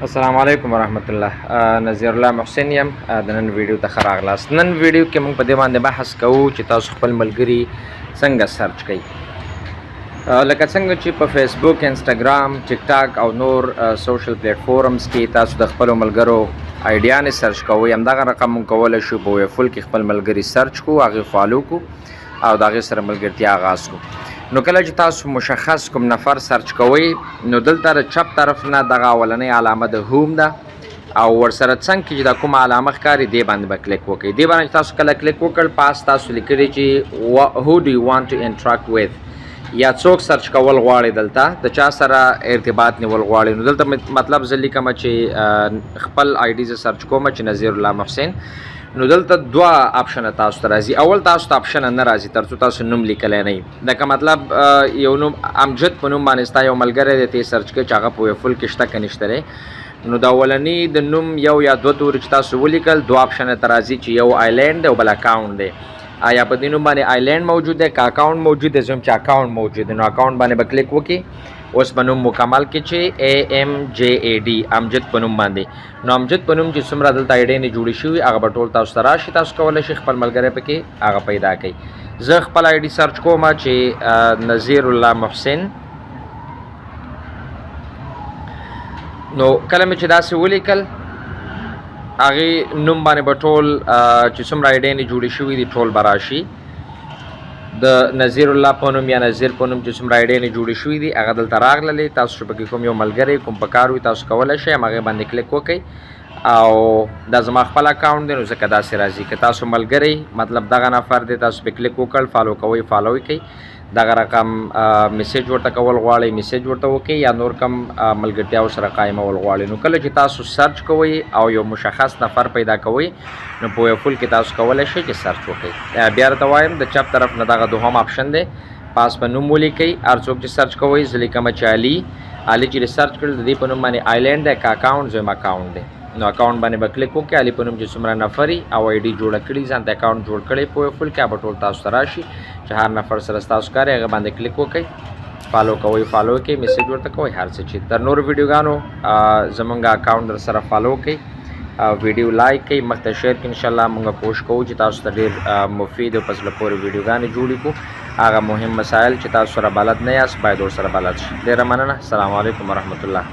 السلام علیکم ورحمت الله. نذیر الله محسن یم. د نن ویډیو ته ښه راغلاست. نن ویډیو کې موږ په دې باندې بحث کوو چې تاسو خپل ملګري څنګه سرچ کوئ. لکه څنګه چې په فیسبوک، انسټاګرام، ټیک ټاک او نور سوشل پلیټ فورمز کې تاسو د خپلو ملګرو آیډیانې سرچ کوئ، همدغه رقم موږ کولی شو په ویفل کې خپل ملګري سرچ کړو، هغې فالو کړو او د هغې سره ملګرتیا آغاز کړو. نو کله چې تاسو مشخص کوم نفر سرچ کوئ، نو دلته د چپ طرف نه دغه اولنۍ علامه د هوم ده او ورسره څنګ کې چې دا کومه علامه ښکاري دې باندې به کلیک وکړئ. دې باندې تاسو کله کلیک وکړ، پاس تاسو لیکلي چې who do you want to interact with، یا څوک سرچ کول غواړي، دلته د چا سره ارتباط نیول غواړي. نو دلته مطلب زه لیکم چې خپل آی ډي زه سرچ کوم چې نذیر الله محسن. نو دلته دوه آپشنه تاسو ته راځي. اول تاسو ته آپشن نه راځي تر څو تاسو نوم لیکلی نه وي. لکه مطلب یو نوم امجد په نوم باندې ستا یو ملګری دی، ته سرچ کوئ چې هغه په ویفل کې شته که نشته دی. نو د اولني د نوم یو یا دوه تورې چې تاسو ولیکل، دوه آپشنه ته راځي چې یو آیلینډ دی او بل اکاونټ دی. آیا په دې نوم باندې آیلینډ موجود دی که اکاونټ موجود دی؟ زه چې اکاونټ موجود دی، نو اکاونټ باندې به کلیک وکړي. اوس په نوم مکمل کې چې AMJAD امجد په نوم باندې، نو امجد په نوم چې څومره دلته آیډیانې جوړې شوي هغه به ټول تاسو ته راشي. تاسو کولی شئ خپل ملګری پکې هغه پیدا کړئ. زه خپل آی ډي سرچ کوم چې نذیر الله محسن. نو کله مې چې داسې ولیکل، هغې نوم باندې به ټول چې څومره آیډیانې جوړې شوي دي ټول به راشي. د نذیر الله په نوم یا نذیر په نوم چې څومره آیډیانې جوړې شوي دي هغه دلته راغللې. تاسو چې پکې کوم یو ملګری کوم په کار وي تاسو کولی شئ هغې باندې کلیک وکړئ او دا زما خپل اکاونټ دی. نو ځکه داسې راځي که تاسو ملګری مطلب دغه نفر دی، تاسو پې کلیک وکړ، فالو کوئ، فالو یې کوئ، دغه رقم میسیج ورته کول غواړئ میسیج ورته وکړئ، یا نور کم ملګرتیا ورسره قایمول غواړئ. نو کله چې تاسو سرچ کوئ او یو مشخص نفر پیدا کوئ، نو په ویفل کې تاسو کولی شئ چې سرچ وکړئ. بیا راته وایم د چپ طرف نه دغه دوهم آپشن دی، پاس په نوم ولیکئ. هر څوک چې سرچ کوئ، زه لیکم چې علي چې سرچ کړل د دې په نوم باندې آیلینډ دی که اکاونټ؟ زه یم اکاونټ دی. نو اکاونټ باندې به کلیک وکړئ. علي په نوم چې څومره نفر او آی ډي جوړه کړي، ځان ته اکاونټ جوړ کړی په ویفل کې، هغه به ټول تاسو ته راشي چې هر نفر سره ستاسو کار هغه باندې کلیک وکړئ، فالو کوئ، فالو کړئ، میسیج ورته کوئ، هر څه چې تر نورو ویډیوګانو زمونږ اکاونټ در سره فالو کړئ، ویډیو لایک کړئ، مخ ته شیر کړئ. انشاءالله موږ کوشش کوو چې تاسو ته ډېر مفید او په زړه پورې ویډیوګانې جوړې کړو. هغه مهم مسایل چې تاسو سره بلد نه یاست باید ورسره بلد شئ. ډېره مننه. السلام علیکم ورحمت الله.